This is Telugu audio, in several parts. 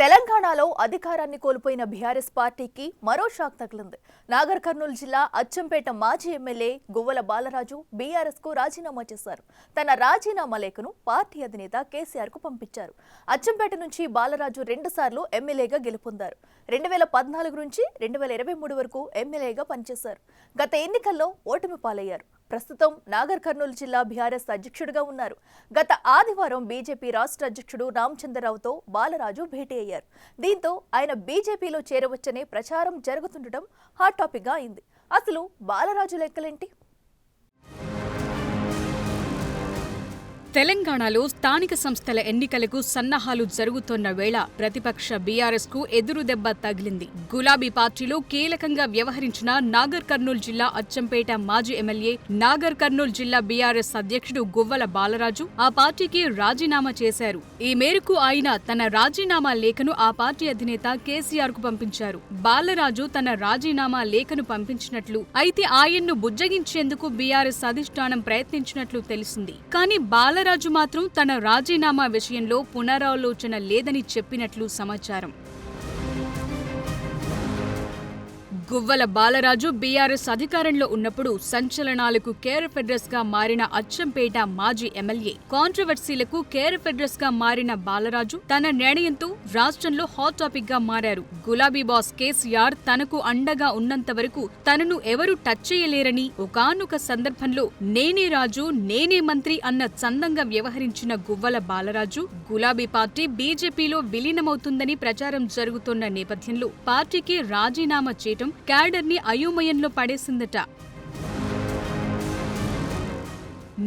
తెలంగాణలో అధికారాన్ని కోల్పోయిన బీఆర్ఎస్ పార్టీకి మరో షాక్ తగిలింది. నాగర్ కర్నూలు జిల్లా అచ్చంపేట మాజీ ఎమ్మెల్యే గువ్వల బాలరాజు బీఆర్ఎస్ కు రాజీనామా చేశారు. తన రాజీనామా లేఖను పార్టీ అధినేత కేసీఆర్ కు పంపించారు. అచ్చంపేట నుంచి బాలరాజు 2 సార్లు ఎమ్మెల్యేగా గెలుపొందారు. 2014 నుంచి 2023 వరకు ఎమ్మెల్యేగా పనిచేశారు. గత ఎన్నికల్లో ఓటమి పాలయ్యారు. ప్రస్తుతం నాగర్ కర్నూలు జిల్లా బీఆర్ఎస్ అధ్యక్షుడిగా ఉన్నారు. గత ఆదివారం బీజేపీ రాష్ట్ర అధ్యక్షుడు రామచంద్రరావుతో బాలరాజు భేటీ అయ్యారు. దీంతో ఆయన బీజేపీలో చేరవచ్చనే ప్రచారం జరుగుతుండటం హాట్ టాపిక్ గా అయింది. అసలు బాలరాజు లెక్కలేంటి? తెలంగాణలో స్థానిక సంస్థల ఎన్నికలకు సన్నాహాలు జరుగుతున్న వేళ ప్రతిపక్ష బీఆర్ఎస్ కు ఎదురు దెబ్బ తగిలింది. గులాబీ పార్టీలో కీలకంగా వ్యవహరించిన నాగర్ కర్నూలు జిల్లా అచ్చంపేట మాజీ ఎమ్మెల్యే, నాగర్ కర్నూలు జిల్లా బీఆర్ఎస్ అధ్యక్షుడు గువ్వల బాలరాజు ఆ పార్టీకి రాజీనామా చేశారు. ఈ మేరకు ఆయన తన రాజీనామా లేఖను ఆ పార్టీ అధినేత కేసీఆర్ కు పంపించారు. బాలరాజు తన రాజీనామా లేఖను పంపించినట్లు, అయితే ఆయన్ను బుజ్జగించేందుకు బీఆర్ఎస్ అధిష్టానం ప్రయత్నించినట్లు తెలిసింది. కానీ బాలరాజు మాత్రం తన రాజీనామా విషయంలో పునరాలోచన లేదని చెప్పినట్లు సమాచారం. గువ్వల బాలరాజు బీఆర్ఎస్ అధికారంలో ఉన్నప్పుడు సంచలనాలకు కేర్ అడ్రస్ గా మారిన అచ్చంపేట మాజీ ఎమ్మెల్యే, కాంట్రవర్సీలకు కేర్ అడ్రస్ గా మారిన బాలరాజు తన నిర్ణయంతో రాష్ట్రంలో హాట్ టాపిక్ గా మారారు. గులాబీ బాస్ కేసీఆర్ తనకు అండగా ఉన్నంత వరకు తనను ఎవరూ టచ్ చేయలేరని, ఒకానొక సందర్భంలో నేనే రాజు నేనే మంత్రి అన్న చందంగా వ్యవహరించిన గువ్వల బాలరాజు గులాబీ పార్టీ బీజేపీలో విలీనమవుతుందని ప్రచారం జరుగుతున్న నేపథ్యంలో పార్టీకి రాజీనామా చేయటం క్యాడర్ ని అయోమయంలో పడేసిందట.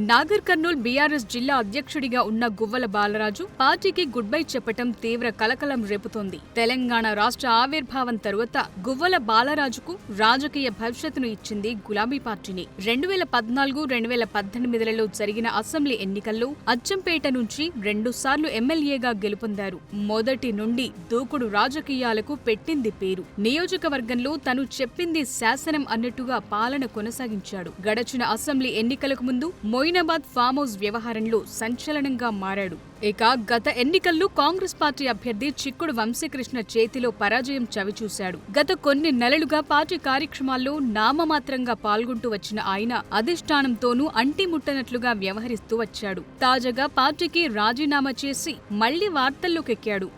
నాగర్ కర్నూల్ బీఆర్ఎస్ జిల్లా అధ్యక్షుడిగా ఉన్న గువ్వల బాలరాజు పార్టీకి గుడ్ బై చెప్పటం తీవ్ర కలకలం రేపుతోంది. తెలంగాణ రాష్ట్ర ఆవిర్భావం తరువాత గువ్వల బాలరాజుకు రాజకీయ భవిష్యత్తును ఇచ్చింది గులాబీ పార్టీని. 2014-2018లలో జరిగిన అసెంబ్లీ ఎన్నికల్లో అచ్చంపేట నుంచి 2 సార్లు ఎమ్మెల్యేగా గెలుపొందారు. మొదటి నుండి దూకుడు రాజకీయాలకు పెట్టింది పేరు. నియోజకవర్గంలో తను చెప్పింది శాసనం అన్నట్టుగా పాలన కొనసాగించాడు. గడచిన అసెంబ్లీ ఎన్నికలకు ముందు మొయినాబాద్ ఫామ్ హౌస్ వ్యవహారంలో సంచలనంగా మారాడు. ఇక గత ఎన్నికల్లో కాంగ్రెస్ పార్టీ అభ్యర్థి చిక్కుడు వంశీకృష్ణ చేతిలో పరాజయం చవిచూశాడు. గత కొన్ని నెలలుగా పార్టీ కార్యక్రమాల్లో నామమాత్రంగా పాల్గొంటూ వచ్చిన ఆయన అధిష్టానంతోనూ అంటిముట్టనట్లుగా వ్యవహరిస్తూ వచ్చాడు. తాజాగా పార్టీకి రాజీనామా చేసి మళ్లీ వార్తల్లోకెక్కాడు.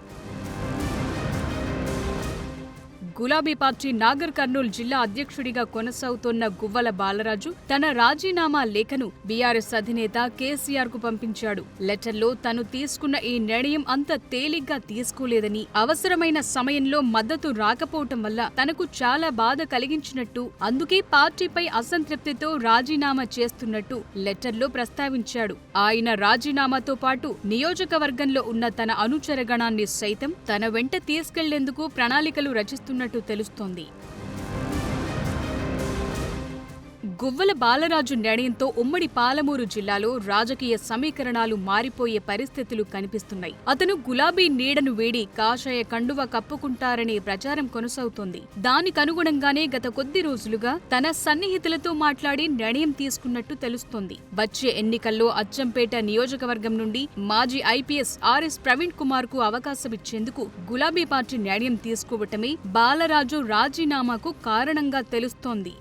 గులాబీ పార్టీ నాగర్ కర్నూలు జిల్లా అధ్యక్షుడిగా కొనసాగుతోన్న గువ్వల బాలరాజు తన రాజీనామా లేఖను బీఆర్ఎస్ అధినేత కేసీఆర్ కు పంపించాడు. లెటర్లో తను తీసుకున్న ఈ నిర్ణయం అంత తేలిగ్గా తీసుకోలేదని, అవసరమైన సమయంలో మద్దతు రాకపోవటం వల్ల తనకు చాలా బాధ కలిగించినట్టు, అందుకే పార్టీపై అసంతృప్తితో రాజీనామా చేస్తున్నట్టు లెటర్లో ప్రస్తావించాడు. ఆయన రాజీనామాతో పాటు నియోజకవర్గంలో ఉన్న తన అనుచరగణాన్ని సైతం తన వెంట తీసుకెళ్లేందుకు ప్రణాళికలు రచిస్తున్నట్టు తెలుస్తోంది. గువ్వల బాలరాజు నిర్ణయంతో ఉమ్మడి పాలమూరు జిల్లాలో రాజకీయ సమీకరణాలు మారిపోయే పరిస్థితులు కనిపిస్తున్నాయి. అతను గులాబీ నీడను వేడి కాషాయ కండువా కప్పుకుంటారనే ప్రచారం కొనసాగుతోంది. దానికనుగుణంగానే గత కొద్ది రోజులుగా తన సన్నిహితులతో మాట్లాడి నిర్ణయం తీసుకున్నట్టు తెలుస్తోంది. వచ్చే ఎన్నికల్లో అచ్చంపేట నియోజకవర్గం నుండి మాజీ ఐపీఎస్ ఆర్ఎస్ ప్రవీణ్ కుమార్ కు అవకాశమిచ్చేందుకు గులాబీ పార్టీ నిర్ణయం తీసుకోవటమే బాలరాజు రాజీనామాకు కారణంగా తెలుస్తోంది.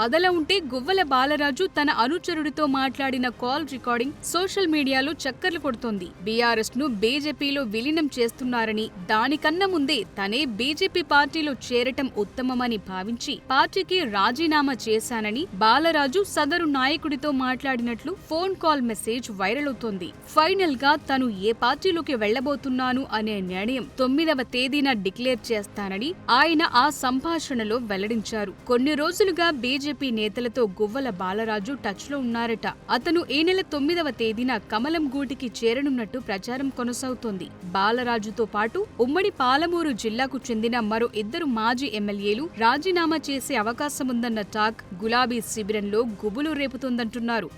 అదలా ఉంటే గువ్వల బాలరాజు తన అనుచరుడితో మాట్లాడిన కాల్ రికార్డింగ్ సోషల్ మీడియాలో చక్కర్లు కొడుతోంది. బీఆర్ఎస్ ను బీజేపీలో విలీనం చేస్తున్నారని, దానికన్నా ముందే తనే బీజేపీ పార్టీలో చేరటం ఉత్తమమని భావించి పార్టీకి రాజీనామా చేశానని బాలరాజు సదరు నాయకుడితో మాట్లాడినట్లు ఫోన్ కాల్ మెసేజ్ వైరల్ అవుతోంది. ఫైనల్ గా తను ఏ పార్టీలోకి వెళ్లబోతున్నాను అనే నిర్ణయం 9వ తేదీన డిక్లేర్ చేస్తానని ఆయన ఆ సంభాషణలో వెల్లడించారు. కొన్ని రోజులుగా బీజేపీ నేతలతో గువ్వల బాలరాజు టచ్ లో ఉన్నారట. అతను ఈ నెల 9వ తేదీన కమలం గూటికి చేరనున్నట్టు ప్రచారం కొనసాగుతోంది. బాలరాజుతో పాటు ఉమ్మడి పాలమూరు జిల్లాకు చెందిన మరో 2 మాజీ ఎమ్మెల్యేలు రాజీనామా చేసే అవకాశముందన్న టాక్ గులాబీ శిబిరంలో గుబులు రేపుతోందంటున్నారు.